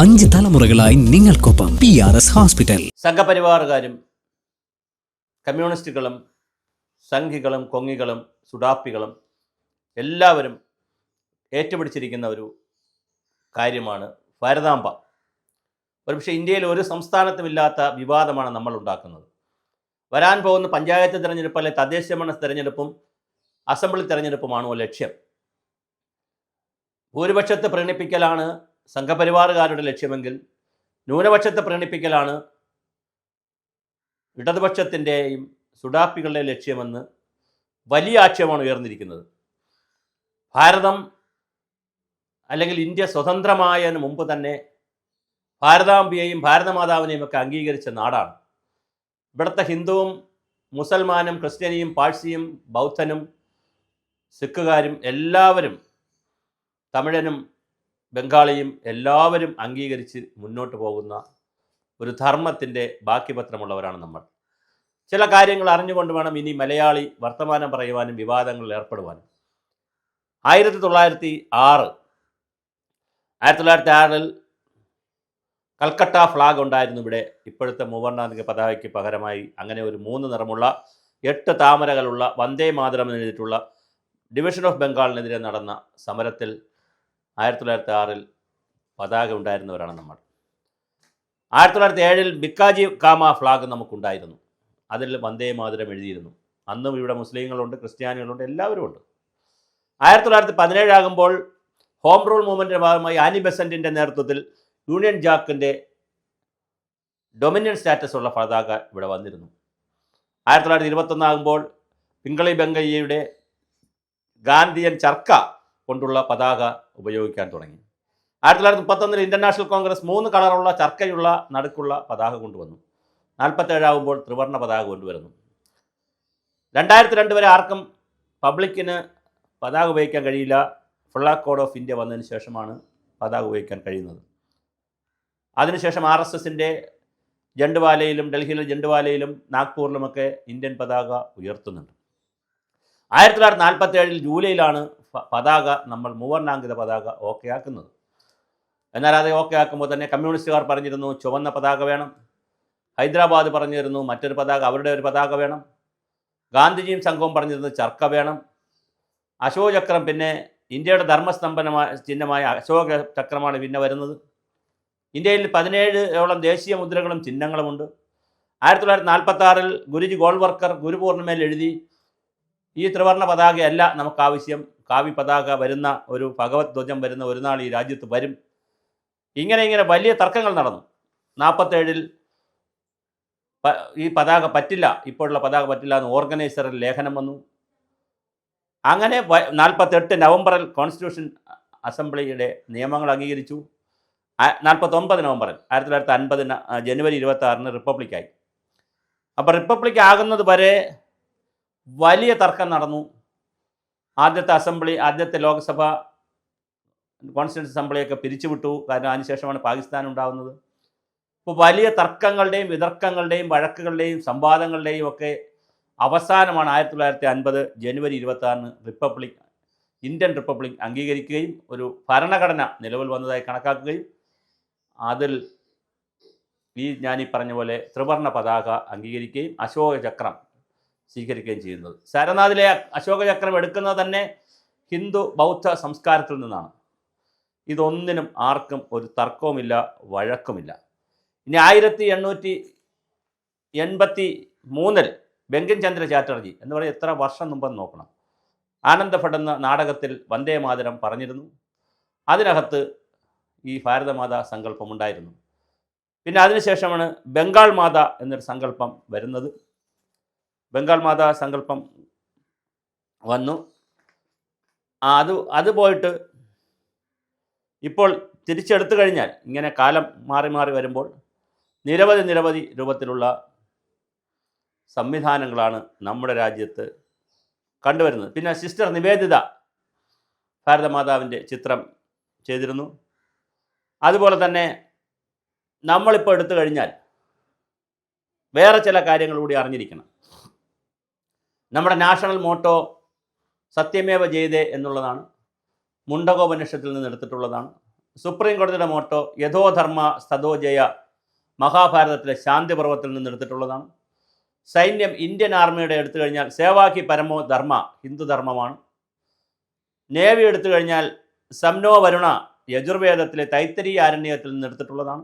5 തലമുറകളായി നിങ്ങൾക്കൊപ്പം PRS hospital. സംഘപരിവാറുകാരും കമ്മ്യൂണിസ്റ്റുകളും സംഘികളും കൊങ്ങികളും സുഡാപ്പികളും എല്ലാവരും ഏറ്റുപിടിച്ചിരിക്കുന്ന ഒരു കാര്യമാണ് ഭാരതാംബ. ഒരുപക്ഷെ ഇന്ത്യയിൽ ഒരു സംസ്ഥാനത്തുമില്ലാത്ത വിവാദമാണ് നമ്മൾ ഉണ്ടാക്കുന്നത്. വരാൻ പോകുന്ന പഞ്ചായത്ത് തിരഞ്ഞെടുപ്പ് അല്ലെങ്കിൽ തദ്ദേശഭരണ തിരഞ്ഞെടുപ്പും അസംബ്ലി തിരഞ്ഞെടുപ്പുമാണോ ലക്ഷ്യം? ഭൂരിപക്ഷത്തെ പ്രീണിപ്പിക്കലാണ് സംഘപരിവാറുകാരുടെ ലക്ഷ്യമെങ്കിൽ ന്യൂനപക്ഷത്തെ പ്രീണിപ്പിക്കലാണ് ഇടതുപക്ഷത്തിൻ്റെയും സുഡാപ്പികളുടെ ലക്ഷ്യമെന്ന് വലിയ ആക്ഷേപമാണ് ഉയർന്നിരിക്കുന്നത്. ഭാരതം അല്ലെങ്കിൽ ഇന്ത്യ സ്വതന്ത്രമായതിന് മുമ്പ് തന്നെ ഭാരതാംബയെയും ഭാരതമാതാവിനെയും ഒക്കെ അംഗീകരിച്ച നാടാണ്. ഇവിടുത്തെ ഹിന്ദുവും മുസൽമാനും ക്രിസ്ത്യാനിയും പാഴ്സിയും ബൗദ്ധനും സിഖുകാരും എല്ലാവരും, തമിഴനും ബംഗാളിയും എല്ലാവരും അംഗീകരിച്ച് മുന്നോട്ട് പോകുന്ന ഒരു ധർമ്മത്തിൻ്റെ ബാക്കി പത്രമുള്ളവരാണ് നമ്മൾ. ചില കാര്യങ്ങൾ അറിഞ്ഞുകൊണ്ട് വേണം ഇനി മലയാളി വർത്തമാനം പറയുവാനും വിവാദങ്ങളിൽ ഏർപ്പെടുവാനും. 1906 കൽക്കട്ട ഫ്ലാഗ് ഉണ്ടായിരുന്നു ഇവിടെ. ഇപ്പോഴത്തെ മൂവർണ്ണാന്തിക പതാകയ്ക്ക് പകരമായി അങ്ങനെ ഒരു 3 നിറമുള്ള 8 താമരകളുള്ള വന്ദേ മാതരം എന്നെഴുതിയിട്ടുള്ള ഡിവിഷൻ ഓഫ് ബംഗാളിനെതിരെ നടന്ന സമരത്തിൽ 1906 പതാക ഉണ്ടായിരുന്നവരാണ് നമ്മൾ. 1907 ബിക്കാജി കാമ ഫ്ലാഗ് നമുക്കുണ്ടായിരുന്നു. അതിൽ വന്ദേ മാതരം എഴുതിയിരുന്നു. അന്നും ഇവിടെ മുസ്ലിങ്ങളുണ്ട്, ക്രിസ്ത്യാനികളുണ്ട്, എല്ലാവരും ഉണ്ട്. 1917 ആകുമ്പോൾ ഹോം റൂൾ മൂവ്മെൻറ്റിൻ്റെ ഭാഗമായി ആനി ബെസൻറ്റിൻ്റെ നേതൃത്വത്തിൽ യൂണിയൻ ജാക്കിൻ്റെ ഡൊമിനിയൻ സ്റ്റാറ്റസ് ഉള്ള പതാക ഇവിടെ വന്നിരുന്നു. 1921 ആകുമ്പോൾ പിങ്കളി ബെങ്കയ്യയുടെ ഗാന്ധിയൻ ചർക്ക കൊണ്ടുള്ള പതാക ഉപയോഗിക്കാൻ തുടങ്ങി. 1931 ഇൻ്റർനാഷണൽ കോൺഗ്രസ് 3 കളറുള്ള ചർക്കയുള്ള നടുക്കുള്ള പതാക കൊണ്ടുവന്നു. 47 ആകുമ്പോൾ ത്രിവർണ്ണ പതാക കൊണ്ടുവരുന്നു. 2002 വരെ ആർക്കും പബ്ലിക്കിന് പതാക ഉപയോഗിക്കാൻ കഴിയില്ല. ഫ്ലാഗ് കോഡ് ഓഫ് ഇന്ത്യ വന്നതിന് ശേഷമാണ് പതാക ഉപയോഗിക്കാൻ കഴിയുന്നത്. അതിനുശേഷം RSSൻ്റെ ജണ്ഡ്വാലയിലും ഡൽഹിയിലെ ജണ്ഡ്വാലയിലും നാഗ്പൂരിലുമൊക്കെ ഇന്ത്യൻ പതാക ഉയർത്തുന്നുണ്ട്. 1947 ജൂലൈയിലാണ് പതാക നമ്മൾ മൂവർണ്ണാങ്കിത പതാക ഓക്കെ ആക്കുന്നത്. എന്നാൽ അത് ഓക്കെ ആക്കുമ്പോൾ തന്നെ കമ്മ്യൂണിസ്റ്റുകാർ പറഞ്ഞിരുന്നു ചുവന്ന പതാക വേണം. ഹൈദരാബാദ് പറഞ്ഞിരുന്നു മറ്റൊരു പതാക, അവരുടെ ഒരു പതാക വേണം. ഗാന്ധിജിയും സംഘവും പറഞ്ഞിരുന്നു ചർക്ക വേണം. അശോക ചക്രം, പിന്നെ ഇന്ത്യയുടെ ധർമ്മസ്തംഭനമായ ചിഹ്നമായ അശോക ചക്രമാണ് പിന്നെ വരുന്നത്. ഇന്ത്യയിൽ 17ഓളം ദേശീയ മുദ്രകളും ചിഹ്നങ്ങളുമുണ്ട്. 1946 ഗുരുജി ഗോൾവർക്കർ ഗുരുപൂർണിമയിൽ എഴുതി ഈ ത്രിവർണ്ണ പതാകയല്ല നമുക്കാവശ്യം, കാവി പതാക വരുന്ന ഒരു ഭഗവത് ധ്വജം വരുന്ന ഒരു നാൾ ഈ രാജ്യത്ത് വരും. ഇങ്ങനെ വലിയ തർക്കങ്ങൾ നടന്നു. 47 ഈ പതാക പറ്റില്ല, ഇപ്പോഴുള്ള പതാക പറ്റില്ല എന്ന് ഓർഗനൈസറിൽ ലേഖനം വന്നു. അങ്ങനെ 48 നവംബറിൽ കോൺസ്റ്റിറ്റ്യൂഷൻ അസംബ്ലിയുടെ നിയമങ്ങൾ അംഗീകരിച്ചു. 49 നവംബറിൽ 1950 ജനുവരി 26 റിപ്പബ്ലിക്കായി. അപ്പോൾ റിപ്പബ്ലിക് ആകുന്നത് വരെ വലിയ തർക്കം നടന്നു. ആദ്യത്തെ ലോക്സഭ കോൺസ്റ്റിറ്റ്യൂഷൻ അസംബ്ലിയൊക്കെ പിരിച്ചുവിട്ടു. കാരണം അതിനുശേഷമാണ് പാകിസ്ഥാൻ ഉണ്ടാകുന്നത്. ഇപ്പോൾ വലിയ തർക്കങ്ങളുടെയും വിതർക്കങ്ങളുടെയും വഴക്കുകളുടെയും സംവാദങ്ങളുടെയും ഒക്കെ അവസാനമാണ് 1950 ജനുവരി 26 ഇന്ത്യൻ റിപ്പബ്ലിക് അംഗീകരിക്കുകയും ഒരു ഭരണഘടന നിലവിൽ വന്നതായി കണക്കാക്കുകയും അതിൽ ഞാനീ പറഞ്ഞ പോലെ ത്രിവർണ്ണ പതാക അംഗീകരിക്കുകയും അശോക ചക്രം സ്വീകരിക്കുകയും ചെയ്യുന്നത്. സാരനാഥിലെ അശോക ചക്രം എടുക്കുന്നത് തന്നെ ഹിന്ദു ബൗദ്ധ സംസ്കാരത്തിൽ നിന്നാണ്. ഇതൊന്നിനും ആർക്കും ഒരു തർക്കവുമില്ല, വഴക്കുമില്ല. ഇനി 1883 ബങ്കിം ചന്ദ്ര ചാറ്റർജി എന്ന് പറയുന്ന എത്ര വർഷം മുമ്പെന്ന് നോക്കണം, ആനന്ദഭട്ട് എന്ന നാടകത്തിൽ വന്ദേ മാതരം പറഞ്ഞിരുന്നു. അതിനകത്ത് ഈ ഭാരതമാതാ സങ്കല്പം ഉണ്ടായിരുന്നു. പിന്നെ അതിനുശേഷമാണ് ബംഗാൾ മാത എന്നൊരു സങ്കല്പം വരുന്നത്. ബംഗാൾ മാതാ സങ്കല്പം വന്നു. അത് പോയിട്ട് ഇപ്പോൾ തിരിച്ചെടുത്തു കഴിഞ്ഞാൽ ഇങ്ങനെ കാലം മാറി മാറി വരുമ്പോൾ നിരവധി രൂപത്തിലുള്ള സംവിധാനങ്ങളാണ് നമ്മുടെ രാജ്യത്ത് കണ്ടുവരുന്നത്. പിന്നെ സിസ്റ്റർ നിവേദിത ഭാരതമാതാവിൻ്റെ ചിത്രം ചെയ്തിരുന്നു. അതുപോലെ തന്നെ നമ്മളിപ്പോൾ എടുത്തു കഴിഞ്ഞാൽ വേറെ ചില കാര്യങ്ങൾ കൂടി അറിഞ്ഞിരിക്കണം. നമ്മുടെ നാഷണൽ മോട്ടോ സത്യമേവ ജയതേ എന്നുള്ളതാണ്. മുണ്ടകോപനിഷത്തിൽ നിന്ന് എടുത്തിട്ടുള്ളതാണ്. സുപ്രീം കോടതിയുടെ മോട്ടോ യഥോധർമ്മ സ്തതോ ജയ, മഹാഭാരതത്തിലെ ശാന്തി പർവ്വത്തിൽ നിന്ന് എടുത്തിട്ടുള്ളതാണ്. സൈന്യം ഇന്ത്യൻ ആർമിയുടെ എടുത്തു കഴിഞ്ഞാൽ സേവാക്കി പരമോ ധർമ്മ, ഹിന്ദുധർമ്മമാണ്. നേവി എടുത്തു കഴിഞ്ഞാൽ സംനോ വരുണ, യജുർവേദത്തിലെ തൈത്തരീയ ആരണ്യത്തിൽ നിന്ന് എടുത്തിട്ടുള്ളതാണ്.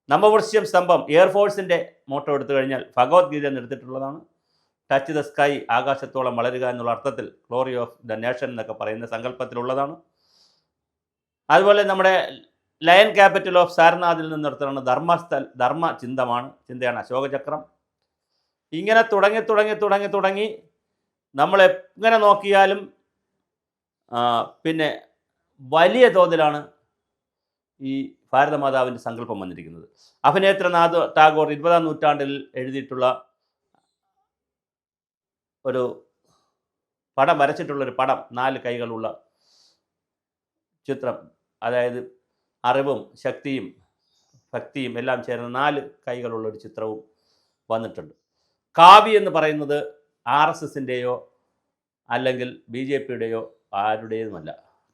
നവവൃശ്യം സ്തംഭം എയർഫോഴ്സിൻ്റെ മോട്ടോ എടുത്തു കഴിഞ്ഞാൽ ഭഗവത്ഗീത എന്ന് എടുത്തിട്ടുള്ളതാണ്. ടച്ച് ദ സ്കൈ, ആകാശത്തോളം വളരുക എന്നുള്ള അർത്ഥത്തിൽ ഗ്ലോറി ഓഫ് ദ നേഷൻ എന്നൊക്കെ പറയുന്ന സങ്കല്പത്തിലുള്ളതാണ്. അതുപോലെ നമ്മുടെ ലയൺ ക്യാപിറ്റൽ ഓഫ് സാരനാഥിൽ നിന്നെടുത്താണ് ധർമ്മ ചിന്തയാണ് അശോകചക്രം. ഇങ്ങനെ തുടങ്ങി നമ്മളെങ്ങനെ നോക്കിയാലും പിന്നെ വലിയ തോതിലാണ് ഈ ഭാരതമാതാവിൻ്റെ സങ്കല്പം വന്നിരിക്കുന്നത്. അഭിനേന്ദ്രനാഥ് ടാഗോർ 20-ാം നൂറ്റാണ്ടിൽ എഴുതിയിട്ടുള്ള ഒരു പടം വരച്ചിട്ടുള്ളൊരു പടം, 4 കൈകളുള്ള ചിത്രം, അതായത് അറിവും ശക്തിയും ഭക്തിയും എല്ലാം ചേർന്ന 4 കൈകളുള്ളൊരു ചിത്രവും വന്നിട്ടുണ്ട്. കാവി എന്ന് പറയുന്നത് RSSൻ്റെയോ അല്ലെങ്കിൽ BJPയുടെയോ ആരുടേതുമല്ല.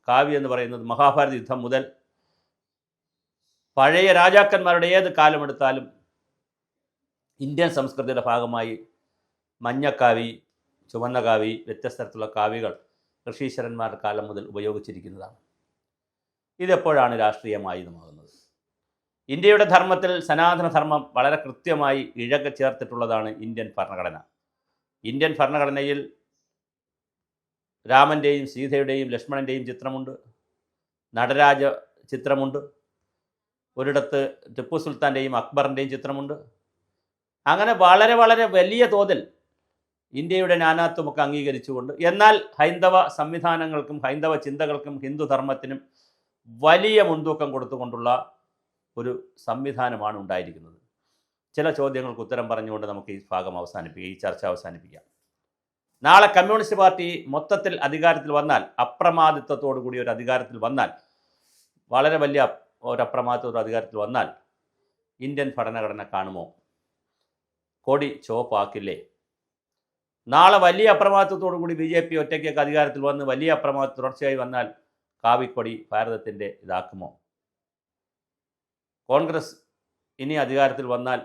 കാവി എന്ന് പറയുന്നത് മഹാഭാരത യുദ്ധം മുതൽ പഴയ രാജാക്കന്മാരുടെ ഏത് കാലമെടുത്താലും ഇന്ത്യൻ സംസ്കൃതിയുടെ ഭാഗമായി മഞ്ഞക്കാവി, ചുവന്ന കാവി, വ്യത്യസ്ത തരത്തിലുള്ള കാവികൾ ഋഷീശ്വരന്മാരുടെ കാലം മുതൽ ഉപയോഗിച്ചിരിക്കുന്നതാണ്. ഇതെപ്പോഴാണ് രാഷ്ട്രീയമായുധമാകുന്നത്? ഇന്ത്യയുടെ ധർമ്മത്തിൽ സനാതനധർമ്മം വളരെ കൃത്യമായി ചേർത്തിട്ടുള്ളതാണ് ഇന്ത്യൻ ഭരണഘടന. ഇന്ത്യൻ ഭരണഘടനയിൽ രാമൻ്റെയും സീതയുടെയും ലക്ഷ്മണൻ്റെയും ചിത്രമുണ്ട്, നടരാജ ചിത്രമുണ്ട്, ഒരിടത്ത് ടിപ്പു സുൽത്താൻ്റെയും അക്ബറിൻ്റെയും ചിത്രമുണ്ട്. അങ്ങനെ വളരെ വളരെ വലിയ തോതിൽ ഇന്ത്യയുടെ നാനാത്വമൊക്കെ അംഗീകരിച്ചുകൊണ്ട്, എന്നാൽ ഹൈന്ദവ സംവിധാനങ്ങൾക്കും ഹൈന്ദവ ചിന്തകൾക്കും ഹിന്ദുധർമ്മത്തിനും വലിയ മുൻതൂക്കം കൊടുത്തുകൊണ്ടുള്ള ഒരു സംവിധാനമാണ് ഉണ്ടായിരിക്കുന്നത്. ചില ചോദ്യങ്ങൾക്ക് ഉത്തരം പറഞ്ഞുകൊണ്ട് നമുക്ക് ഈ ചർച്ച അവസാനിപ്പിക്കാം. നാളെ കമ്മ്യൂണിസ്റ്റ് പാർട്ടി മൊത്തത്തിൽ അധികാരത്തിൽ വന്നാൽ, അപ്രമാദിത്വത്തോടു കൂടി ഒരു അധികാരത്തിൽ വന്നാൽ, വളരെ വലിയ ഒരു അപ്രമാദിത്വത്തോടെ അധികാരത്തിൽ വന്നാൽ ഇന്ത്യൻ ഭരണഘടന കാണുമോ? കൊടി ചുവപ്പാക്കില്ലേ? നാളെ വലിയ അപ്രമാദിത്വത്തോടു കൂടി BJP ഒറ്റയ്ക്കൊക്കെ അധികാരത്തിൽ വന്ന് വലിയ അപ്രമാദിത്വം തുടർച്ചയായി വന്നാൽ കാവിക്കൊടി ഭാരതത്തിൻ്റെ ഇതാക്കുമോ? കോൺഗ്രസ് ഇനി അധികാരത്തിൽ വന്നാൽ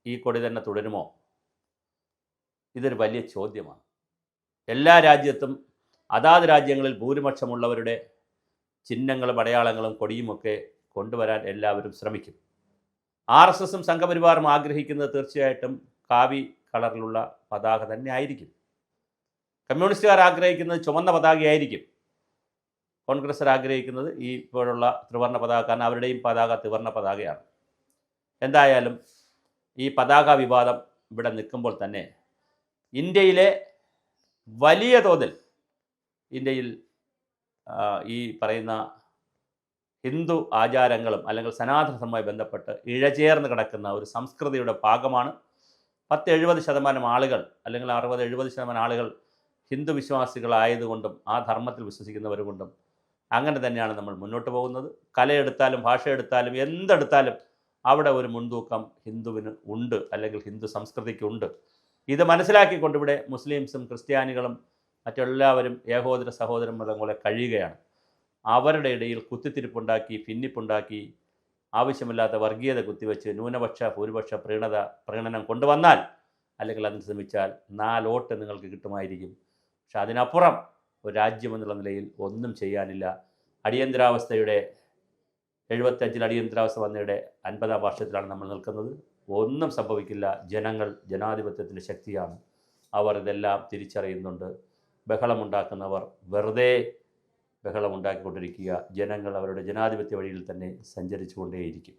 ഈ കൊടി തന്നെ തുടരുമോ? ഇതൊരു വലിയ ചോദ്യമാണ്. എല്ലാ രാജ്യത്തും അതാത് രാജ്യങ്ങളിൽ ഭൂരിപക്ഷമുള്ളവരുടെ ചിഹ്നങ്ങളും അടയാളങ്ങളും കൊടിയുമൊക്കെ കൊണ്ടുവരാൻ എല്ലാവരും ശ്രമിക്കും. RSSും സംഘപരിവാറും ആഗ്രഹിക്കുന്നത് തീർച്ചയായിട്ടും കാവി കളറിലുള്ള പതാക തന്നെ ആയിരിക്കും. കമ്മ്യൂണിസ്റ്റുകാർ ആഗ്രഹിക്കുന്നത് ചുവന്ന പതാകയായിരിക്കും. കോൺഗ്രസ്സുകാർ ആഗ്രഹിക്കുന്നത് ഈ ഇപ്പോഴുള്ള ത്രിവർണ്ണ പതാക, കാരണം അവരുടെയും പതാക ത്രിവർണ്ണ പതാകയാണ്. എന്തായാലും ഈ പതാക വിവാദം ഇവിടെ നിൽക്കുമ്പോൾ തന്നെ ഇന്ത്യയിലെ വലിയ തോതിൽ ഇന്ത്യയിൽ ഈ പറയുന്ന ഹിന്ദു ആചാരങ്ങളും അല്ലെങ്കിൽ സനാതനധർമ്മവുമായി ബന്ധപ്പെട്ട് ഇഴചേർന്ന് കിടക്കുന്ന ഒരു സംസ്കൃതിയുടെ ഭാഗമാണ്. 70% ആളുകൾ അല്ലെങ്കിൽ 60-70% ആളുകൾ ഹിന്ദു വിശ്വാസികളായതുകൊണ്ടും ആ ധർമ്മത്തിൽ വിശ്വസിക്കുന്നവരുകൊണ്ടും അങ്ങനെ തന്നെയാണ് നമ്മൾ മുന്നോട്ട് പോകുന്നത്. കലയെടുത്താലും ഭാഷയെടുത്താലും എന്തെടുത്താലും അവിടെ ഒരു മുൻതൂക്കം ഹിന്ദുവിന് ഉണ്ട്, അല്ലെങ്കിൽ ഹിന്ദു സംസ്കൃതിക്കുണ്ട്. ഇത് മനസ്സിലാക്കിക്കൊണ്ട് ഇവിടെ മുസ്ലിംസും ക്രിസ്ത്യാനികളും മറ്റെല്ലാവരും ഏകോദര സഹോദരന്മാരെ പോലെ കഴിയുകയാണ്. അവരുടെ ഇടയിൽ കുത്തിത്തിരിപ്പുണ്ടാക്കി, ഭിന്നിപ്പുണ്ടാക്കി, ആവശ്യമില്ലാത്ത വർഗീയത കുത്തിവെച്ച് ന്യൂനപക്ഷ ഭൂരിപക്ഷ പ്രീണനം കൊണ്ടുവന്നാൽ, അല്ലെങ്കിൽ അതിന് ശ്രമിച്ചാൽ 4 വോട്ട് നിങ്ങൾക്ക് കിട്ടുമായിരിക്കും. പക്ഷെ അതിനപ്പുറം ഒരു രാജ്യമെന്നുള്ള നിലയിൽ ഒന്നും ചെയ്യാനില്ല. അടിയന്തരാവസ്ഥയുടെ 75-ൽ അടിയന്തരാവസ്ഥ വന്നയുടെ 50-ാം വർഷത്തിലാണ് നമ്മൾ നിൽക്കുന്നത്. ഒന്നും സംഭവിക്കില്ല. ജനങ്ങൾ ജനാധിപത്യത്തിൻ്റെ ശക്തിയാണ്. അവർ ഇതെല്ലാം തിരിച്ചറിയുന്നുണ്ട്. ബഹളമുണ്ടാക്കുന്നവർ വെറുതെ ബഹളമുണ്ടാക്കിക്കൊണ്ടിരിക്കുക. ജനങ്ങൾ അവരുടെ ജനാധിപത്യ വഴിയിൽ തന്നെ സഞ്ചരിച്ചു കൊണ്ടേയിരിക്കും.